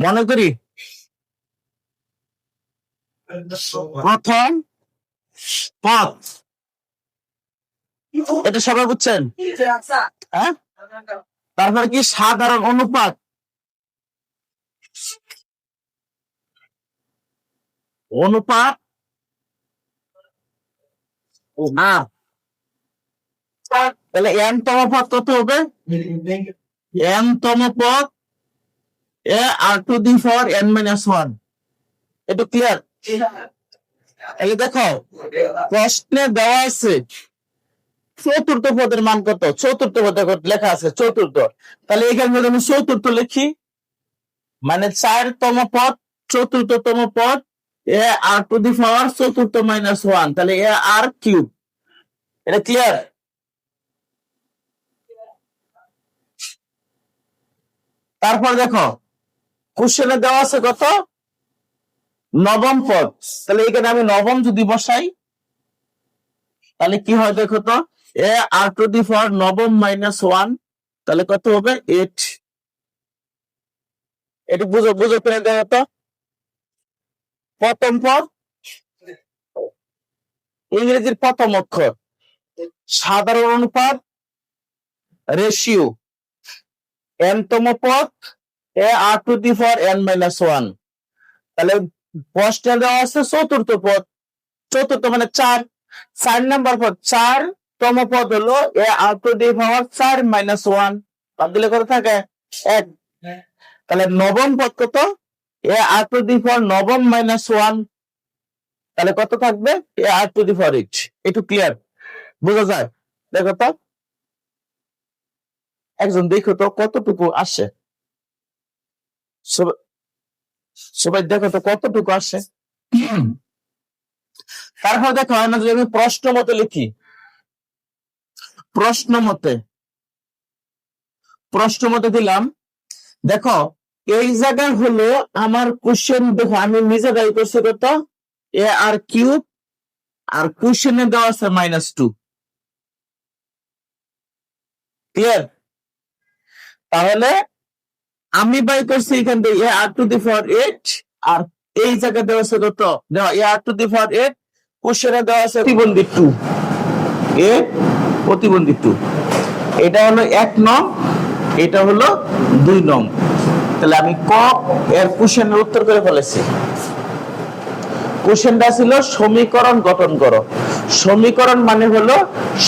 মনে করি প্রথম পদ, এটা সবাই বুঝছেন? হ্যাঁ, তারপরে কি সাধারণ অনুপাত, অনুপাত আর তাহলে এন তম পদ কত হবে? এন তম পদ a r to the power n minus one. এটা ক্লিয়ার? এই দেখো প্রশ্নে দেওয়া আছে চতুর্থ পদের মান কত, চতুর্থ পদে লেখা আছে চতুর্থ, তাহলে এখানে যদি আমি চতুর্থ লিখি মানে 4তম পদ চতুর্থতম পদ এ আর টু দি পাওয়ার চতুর্থ মাইনাস ওয়ান, তাহলে এ আর কিউব। এটা ক্লিয়ার? তারপর দেখো কোশ্চেনে দেওয়া আছে কত, নবম পদ, তাহলে এখানে আমি নবম যদি বসাই তাহলে কি হয় দেখো তো, এ আর টু দি পাওয়ার নবম মাইনাস ওয়ান, তাহলে কত হবে 8। এটা বুঝো বুঝো করে দেখো তো, প্রথম পদ ইংরেজির প্রথম অক্ষর, সাধারণ অনুপাত রেশিও, এন তম পদ a r to the power n minus one, তাহলে প্রশ্নে দেওয়া আছে চতুর্থ পদ, চতুর্থ মানে 4 নাম্বার পদ, 4তম পদ হলো a r to the power 4 minus one, বাদ দিলে কত থাকে 1। তাহলে নবম পদ কত, এ আর টু দি পাওয়ার নবম মাইনাস ওয়ান, তাহলে কত থাকবে এ আর টু দি পাওয়ার 8। একটু ক্লিয়ার বোঝা যায়? দেখো তো একজন দেখো তো কতটুকু আসে, সবাই দেখো তো কতটুকু আসে। তারপর দেখো আমরা যদি আমি প্রশ্ন মতে লিখি, প্রশ্ন মতে দিলাম, দেখো এই জায়গায় হলো আমার কোশ্চেন, দেখো আমি নিজে দায়ী করছি কত এ আর কিউব, আর কোশ্চেনে দেওয়া আছে -2। ক্লিয়ার? তাহলে আমি বাই করছি এখান থেকে এ আর টু দি পাওয়ার 8, আর এই জায়গায় দেওয়া আছে কত, দেখো এ আর টু দি পাওয়ার 8, কোশ্চেনে দেওয়া আছে প্রতিবন্ধী 2, এ প্রতিবন্ধী 2। এটা হলো 1 নং, এটা হলো 2 নং। তাহলে আমি ক এর কোশ্চেনের উত্তর করে ফেলেছি। কোশ্চেনটা ছিল সমীকরণ গঠন করো। সমীকরণ মানে হলো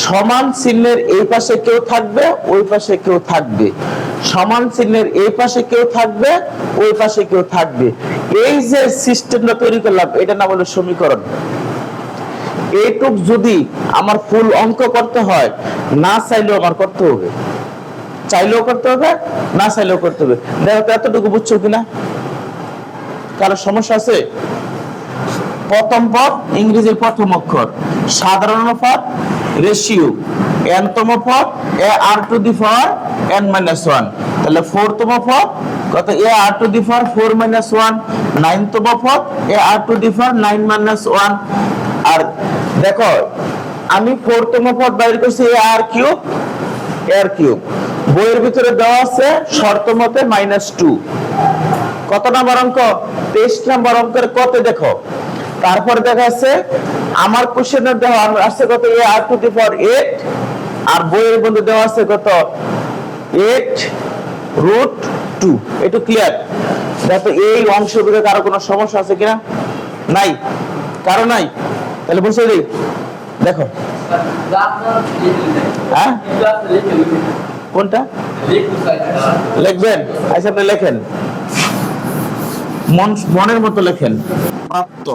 সমান চিহ্নের এই পাশে কেউ থাকবে ওই পাশে কেউ থাকবে, সমান চিহ্নের এই পাশে কেউ থাকবে ওই পাশে কেউ থাকবে, এই যে সিস্টেমটা তৈরি করলাম এটা নাম হলো সমীকরণ। এইটুক যদি আমার ফুল অঙ্ক করতে হয়, না চাইলেও আমার করতে হবে, চাইলেও করতে হবে না চাইলেও করতে হবে। দেখো তো এতটুকু বুঝছো কিনা, কারো সমস্যা আছে? প্রথম পদ ইংরেজির প্রথম অক্ষর, সাধারণ অনুপাত রেশিও, এন তম পদ a r to the power n minus one, তাহলে 4তম পদ কত a r to the power 4 minus one, 9তম পদ a r to the power 9 minus one. আর দেখো আমি 4তম পদ বাইর করছি এ আর কিউব, বইয়ের ভিতরে দেওয়া আছে শর্ত মতে -2। কত নাম্বার অঙ্ক? 23 নাম্বার অঙ্কের কত দেখো। তারপর দেখা যাচ্ছে আমার কোশ্চেনের দেওয়া আছে কত এ আর টু দি পাওয়ার 8, আর বইয়ের মধ্যে দেওয়া আছে কত 8√2। এটা ক্লিয়ার? দেখো এই অংশগুলো কারো কোনো সমস্যা আছে কিনা? নাই, কারো নাই? তাহলে বুঝতে দিই, দেখো হ্যাঁ কোনটা লিখবেন? আচ্ছা আপনি লেখেন, মনের মতো লেখেন প্রাপ্ত।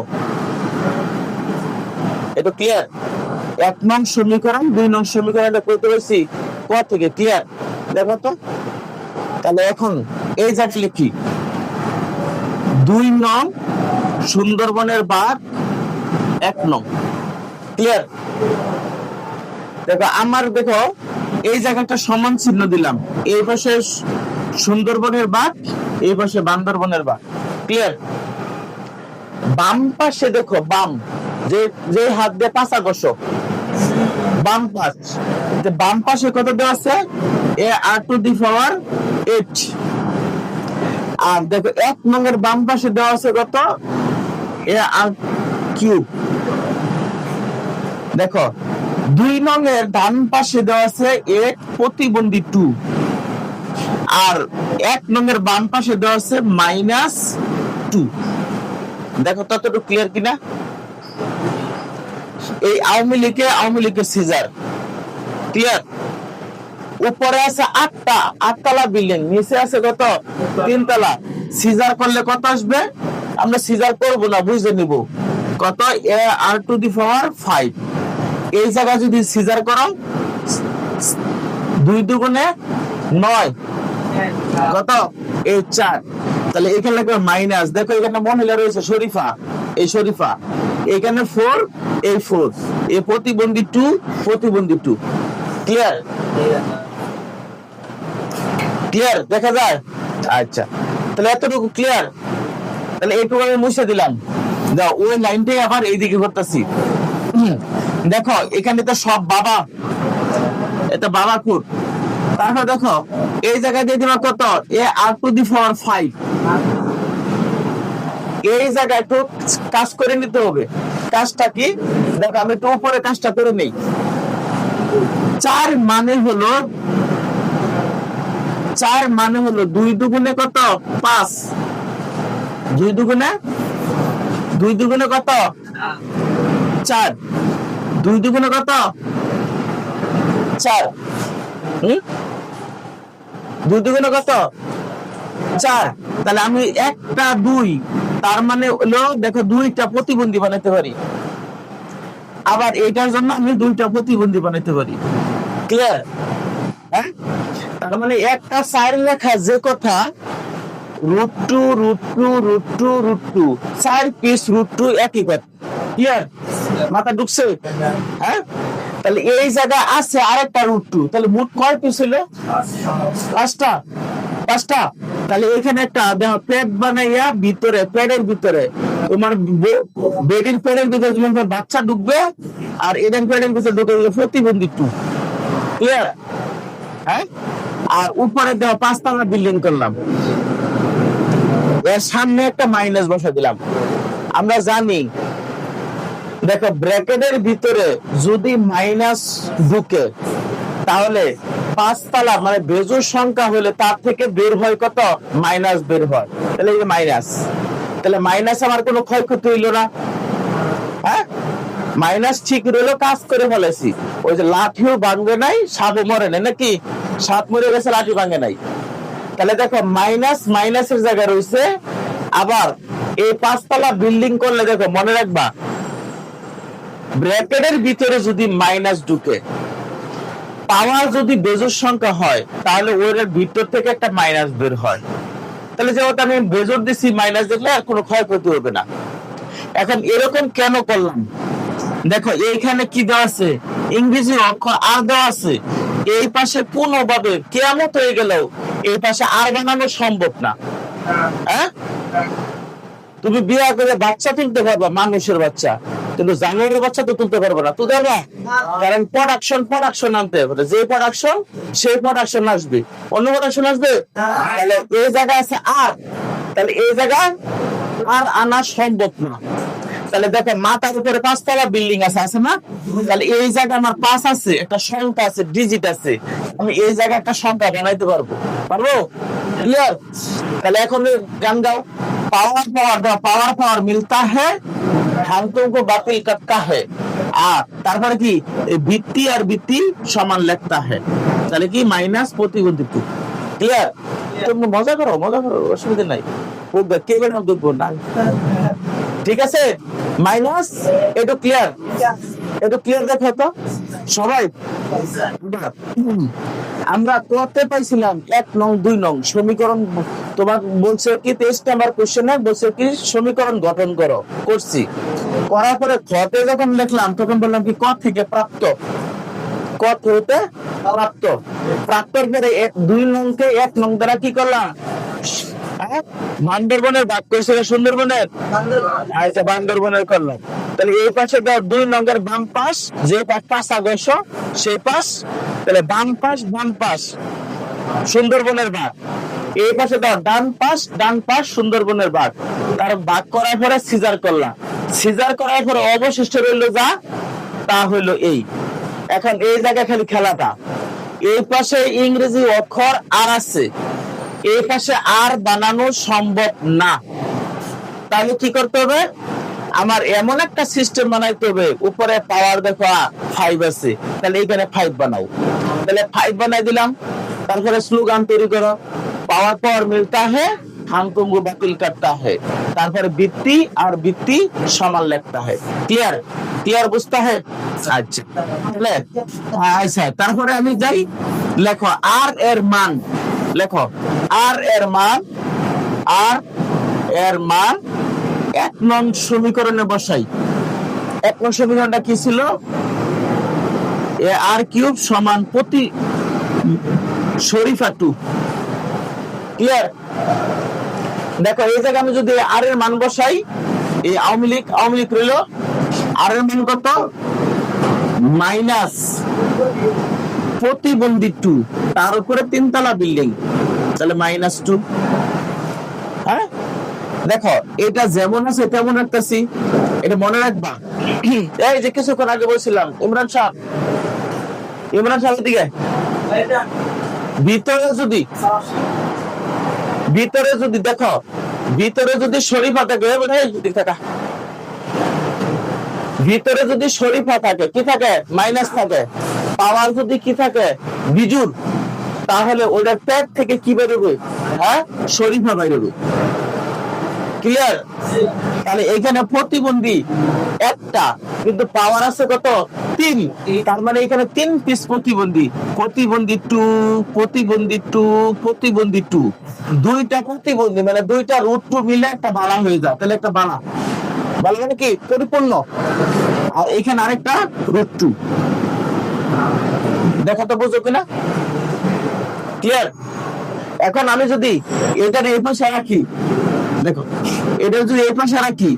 এটা ক্লিয়ার? 1 নং সমীকরণ 2 নং সমীকরণটা করতে পারছি ক থেকে। ক্লিয়ার? দেখো তো তাহলে এখন এই জায়গা লিখি 2 নং সুন্দরবনের বাঘ 1 নং। ক্লিয়ার? দেখো আমার দেখো এই জায়গাটা সমান চিহ্ন দিলাম, এই পাশে সুন্দরবনের বাঘ, এই পাশে বান্দরবনের বাঘ। ক্লিয়ার? বাম পাশে দেখো, বাম যে হাত দিয়ে পাশা ঘষো, বাম পাশ, বাম পাশে কত দেওয়া আছে এ আর টু দি পাওয়ার 8, আর দেখো 1 নং এর বাম পাশে দেওয়া আছে কত, এ আর কিউব। দেখো 2 নং এর ডান পাশে দেওয়া আছে 8 প্রতিবন্ধী 2, আর 1 নং এর বাম পাশে দেওয়া আছে -2। দেখো ততটুকু ক্লিয়ার কিনা? এই আওয়ামী লীগের সিজার ক্লিয়ার। উপরে আছে 8তলা বিল্ডিং, নিচে আছে কত 3 তলা। সিজার করলে কত আসবে? আমরা সিজার করব না, বুঝে নিব কত, a r⁵ এই জায়গা যদি সিজার করো 2 দুগুণে 9, কত এই 4। তাহলে এখানে লাগবে মাইনাস। দেখো এখানে মহিলা রয়েছে শরীফা, এই শরীফা, এখানে 4, এই 4, এই প্রতিবন্ধী 2, প্রতিবন্ধী 2। ক্লিয়ার? ক্লিয়ার দেখা যায়? আচ্ছা, তাহলে এতটুকু ক্লিয়ার। তাহলে এইটুকু আমি মুছে দিলাম। দাও ওই লাইনটাই আবার এইদিকে করতেছি। দেখো এখানে তো সব বাবা, এটা বাবা কুট। তারপর দেখো এই জায়গায় দিয়ে দিবা কত, a⁵ এই জায়গায় একটু কাজ করে নিতে হবে। কাজটা কি দেখো, আমি একটু উপরে কাজটা করে নেই। 4 মানে হলো 2 দুগুণে কত 5, 2 দুগুণে কত 4, 2 দুগুণে কত 4, 2 দুগুণে কত 4। তাহলে আমি 1টা 2, তার মানে হলো দেখো 2টা প্রতিবন্ধী বানাতে পারি। আবার এটার জন্য আমি 2টা প্রতিবন্ধী বানাতে পারি। ক্লিয়ার? হ্যাঁ, তার মানে একটা 4 লেখা যে কথা, √2 4 পিস √2 একই কথা। ক্লিয়ার? মাথা ঢুকছে? হ্যাঁ, তাহলে এই জায়গা আছে আরেকটা √2, তাহলে মোট কয় পিস হলো? 5টা। তাহলে এখানে একটা দেখো প্লেট বানাইয়া ভিতরে, প্লেটের ভিতরে তোমার বেডের প্লেটের ভিতরে তোমার বাচ্চা ঢুকবে, আর এডেন প্লেটের ভিতরে ঢুকে প্রতিবন্ধী 2। ক্লিয়ার? হ্যাঁ, আর উপরে দেখো 5তলা বিল্ডিং করলাম, এর সামনে একটা মাইনাস বসা দিলাম। আমরা জানি দেখো ব্র্যাকেটের ভিতরে যদি মাইনাস ঢুকে তাহলে 5তলা মানে বেজোড় সংখ্যা হলে তার থেকে বের হয় কত, মাইনাস বের হয়। তাহলে এই মাইনাস, তাহলে মাইনাস আমার কোনো ক্ষয়ক্ষতি হইলো না। হ্যাঁ, মাইনাস ঠিক রইলো, কাজ করে ফেলেছি। ওই যে লাঠিও ভাঙবে নাই, সাপও মরে নাই, নাকি সাপ মরে গেছে লাঠি ভাঙে নাই। তাহলে দেখো মাইনাসের জায়গায় রয়েছে। আবার এই 5তলা বিল্ডিং করলে দেখো মনে রাখবা, ব্র্যাকেটের ভিতরে যদি মাইনাস ঢুকে, পাওয়ার যদি বেজোড় সংখ্যা হয়, তাহলে ওর ভিতর থেকে একটা মাইনাস বের হয়। তাহলে যেহেতু আমি বেজোড় দিচ্ছি, মাইনাস দেখলে আর কোনো ক্ষয়ক্ষতি হবে না। এখন এরকম কেন করলাম? দেখো এইখানে কি দেওয়া আছে, ইংরেজি অক্ষর আর দেওয়া আছে। এই পাশে কোনোভাবে কিয়ামত হয়ে গেলেও এই পাশে আর বানানো সম্ভব না। হ্যাঁ, তুমি বিয়ে করে বাচ্চা তুলতে পারবা, মানুষের বাচ্চা, কিন্তু জানোয়ারের বাচ্চা তো তুলতে পারবো না। তুলতে পারবা? কারণ প্রোডাকশন আনতে হবে, যে প্রোডাকশন সেই প্রোডাকশন আসবে, অন্য প্রোডাকশন আসবে। তাহলে এই জায়গায় আছে আর, তাহলে এই জায়গায় আর আনা সম্ভব না। তাহলে দেখো মাথার উপরে 5তলা বিল্ডিং আছে না? তাহলে এই জায়গায় আমার 5 আছে, একটা সংখ্যা আছে, ডিজিট আছে, আমি এই জায়গায় একটা সংখ্যা বানাইতে পারবো। ক্লিয়ার? তাহলে এখন গান গাও, পাওয়ার মিলতা হ্যাঁ, হামকো বাতিল করতা হ্যাঁ। আর তারপরে কি ভিত্তি আর ভিত্তি সমান লিখতা হ্যাঁ। তাহলে কি মাইনাস প্রতিবন্ধী 2। ক্লিয়ার? তুমি মজা করো, অসুবিধা নাই। কে বের দেখবো না, ঠিক আছে? মাইনাস এটা ক্লিয়ার, দেখো তো সবাই। আমরা করতে পাইছিলাম 1 নং 2 নং সমীকরণ। তোমার বলছে কি 23 নাম্বার কোশ্চেনে বলছে কি সমীকরণ গঠন করো, করছি। করার পরে খতে যখন লিখলাম তখন বললাম কি ক থেকে প্রাপ্ত, ক হতে প্রাপ্তর পরে 2 নংকে 1 নং দ্বারা কি করলাম, বান্দরবনের ভাগ করেছে সুন্দরবনের, আচ্ছা বান্দরবনের করলাম। তাহলে এই পাশে 2 নংয়ের বাম পাশ, যে পাশ আগস্য সেই পাশ, তাহলে বাম পাশ সুন্দরবনের ভাগ। এই পাশে দাও ডান পাশ সুন্দরবনের বাঘ, তার বাঘ করার পরে সিজার করলাম, সিজার করার পরে অবশিষ্ট রইল যা তা হইলো এই। এখন এই জায়গায় খালি খেলাটা, এই পাশে ইংরেজি অক্ষর আর আছে, এই পাশে আর বানানো সম্ভব না। তাহলে কি করতে হবে, আমার এমন একটা সিস্টেম বানাইতে হবে, উপরে পাওয়ার দেখো 5 আছে, তাহলে এখানে 5 বানাও, তাহলে 5 বানাই দিলাম। তারপরে স্লোগান তৈরি করো, পাওয়ার পাওয়ার মিলতা है हमको बातिल करता है, তারপরে বৃত্তি আর বৃত্তি সমান লিখতা है। ক্লিয়ার ক্লিয়ার বুঝতা है? আচ্ছা তাহলে আচ্ছা, তারপরে আমি যাই, লেখো আর এর মান, লেখো আর এর মান, আর এর মান 1 নং সমীকরণে বসাই। 1 নং সমীকরণটা কি ছিল, এ আর কিউব সমান প্রতি শরীফা 2। ক্লিয়ার? দেখো এই জায়গায় আমি যদি আর এর মান বসাই, এই আওয়ামী লীগ রইল, আর এর মান কত, মাইনাস প্রতিবন্ধী 2, তার উপরে 3 তলা বিল্ডিং, তাহলে -2। হ্যাঁ দেখো এটা যেমন আছে তেমন রাখতেছি, এটা মনে রাখবা। এই যে কিছুক্ষণ আগে বলছিলাম ইমরান সাহেব দিকে ভিতরে যদি দেখো, ভিতরে যদি শরীফা থাকে, ভিতরে যদি শরীফা থাকে, কি থাকে, মাইনাস থাকে, পাওয়ার যদি কি থাকে, বিজুর, তাহলে ওটার পেট থেকে কি বেরোবে, হ্যাঁ শরীফা বেরোবে। ক্লিয়ার? তাহলে এখানে প্রতিবন্ধী একটা, কিন্তু পাওয়ার আছে কত, 3, তার মানে এখানে 3 পিস প্রতিবন্ধী, প্রতিবন্ধী 2, প্রতিবন্ধী 2, প্রতিবন্ধী 2, 2টা প্রতিবন্ধী, মানে 2টা √2 মিলে একটা বালা হয়ে যায়, তাহলে একটা বালা মানে কি পরিপূর্ণ। আর এখানে আরেকটা √2, দেখা তো বুঝো কিনা? ক্লিয়ার? এখন আমি যদি এটা এই পাশে রাখি, দেখো এটা যদি এই পাশে রাখি,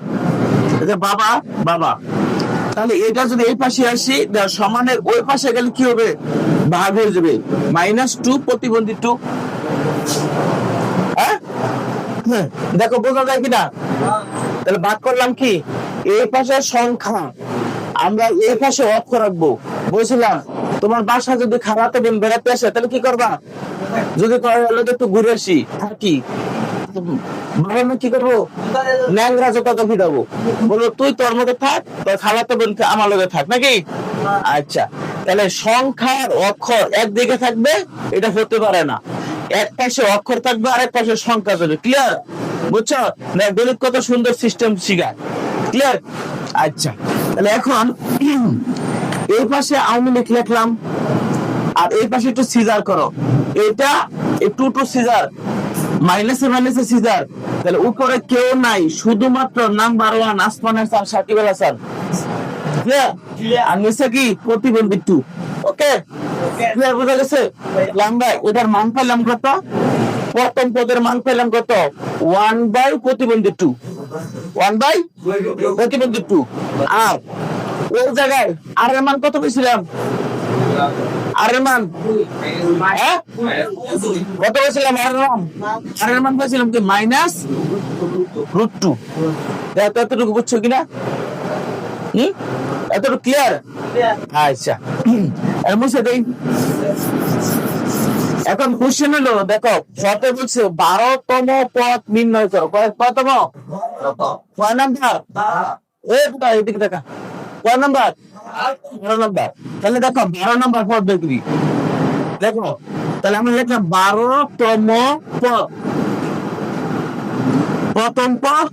বাবা, তাহলে এটা যদি এই পাশে আসি, সমানের ওই পাশে গেলে কি হবে, ভাগ হয়ে যাবে, -2 প্রতিবন্ধী 2। হ্যাঁ দেখো বোঝা যায় কিনা? তাহলে ভাগ করলাম কি, এই পাশে সংখ্যা আমরা এই পাশে অক্ষর রাখবো। বলছিলাম তোমার বাসা যদি খাওয়াতে দিন বেড়াতে আসে, তাহলে কি করবা, যদি একটু ঘুরে আসি থাকি, কি করবো, ন্যাংরা জোতাকে ফিরাবো, বলবো তুই তোর মধ্যে থাক, তোর খালাতো বোনকে আমার লগে থাক, নাকি? আচ্ছা তাহলে সংখ্যার অক্ষর একদিকে থাকবে, এটা হতে পারে না, এক পাশে অক্ষর থাকবে আর এক পাশে সংখ্যা থাকবে। ক্লিয়ার? বুঝছো? গণিত কত সুন্দর সিস্টেম শিখায়। ক্লিয়ার? আচ্ছা তাহলে এখন এই পাশে আওয়ামী লীগ লিখলাম, আর এই পাশে একটু সিজার করো, এটা একটু সিজার, মাইনাসে সিজার, তাহলে উপরে কেউ নাই, শুধুমাত্র নাম্বার 1 আসমানের স্যার সাকিব আল হাসান, আর নিচে কি প্রতিবন্ধী 2। Okay clear? বুঝা গেছে? আমরা এটার মান পেলাম কত, প্রথম পদের মান পেলাম কত, 1 প্রতিবন্ধী 2, 1 প্রতিবন্ধী 2। আর ওই জায়গায় আর এর মান কত পেয়েছিলাম, আর এর মান কত পেয়েছিলাম, আর এর মান পেয়েছিলাম কি -√2। এতটুকু বুঝছো কিনা? এতটুকু ক্লিয়ার? আচ্ছা মুছে দেই। এখন কোশ্চেন হলো, দেখো শর্তে বলছে 12তম পদ নির্ণয় করো। কয়তম? কয় নাম্বার? এদিকে দেখা, কয় নাম্বার? 12 নাম্বার। তাহলে দেখো 12 নাম্বার পদ দেখবি, দেখো তাহলে আমরা লিখলাম 12তম পদ, প্রথম পদ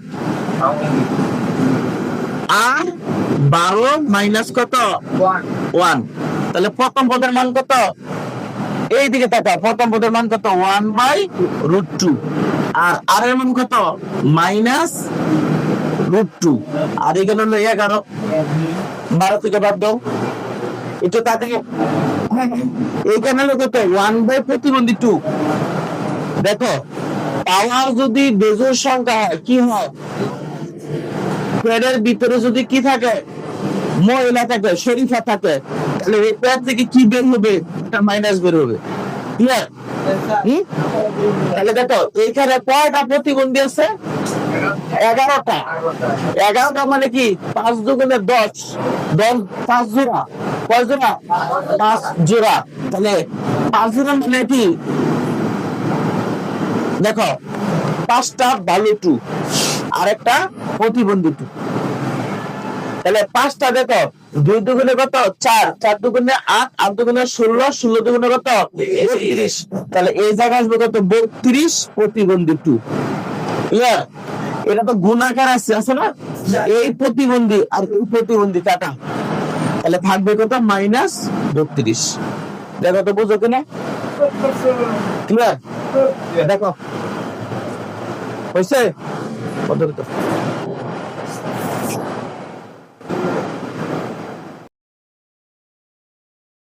আর 12 মাইনাস কত, 1। তাহলে প্রথম পদের মান কত, এইদিকে তাকা, প্রথম পদের মান কত, 1/√2, আর এর মান কত, -√2, আর এখানে হলো 11। 12 থেকে বাদ দাও, একটু তাকে এইখানে হলো কত, 1 প্রতিবন্ধী 2। দেখো পাওয়ার যদি বেজোড় সংখ্যা হয় কি হয়, পেটের ভিতরে যদি কি থাকে, মহিলা থাকে, শরীফা থাকে, তাহলে এই পেট থেকে কি বের হবে, একটা মাইনাস বের হবে। ক্লিয়ার? তাহলে দেখো এইখানে কয়টা প্রতিবন্ধী আছে? 11টা। 11টা মানে কি 5 দুগুণে 10, 5 জোড়া। কয় জোড়া? 5 জোড়া। তাহলে 5 জোড়া মানে কি? দেখো 5টা ভালো টু আর একটা প্রতিবন্ধী টু। তাহলে 5টা দেখো 2 দুগুণে কত? 4, 4 দুগুণে 8, 8 দুগুণে 16, 16 দুগুণে কত? 32। তাহলে এই জায়গায় আসবে কত? 32 প্রতিবন্ধী টু। ক্লিয়ার? এটা তো গুণাকার আছে না? এই প্রতিবন্ধী আর এই প্রতিবন্ধী কাটা, তাহলে থাকবে কত? -32। দেখো তো বুঝো কিনা? ক্লিয়ার? দেখো হয়েছে কত?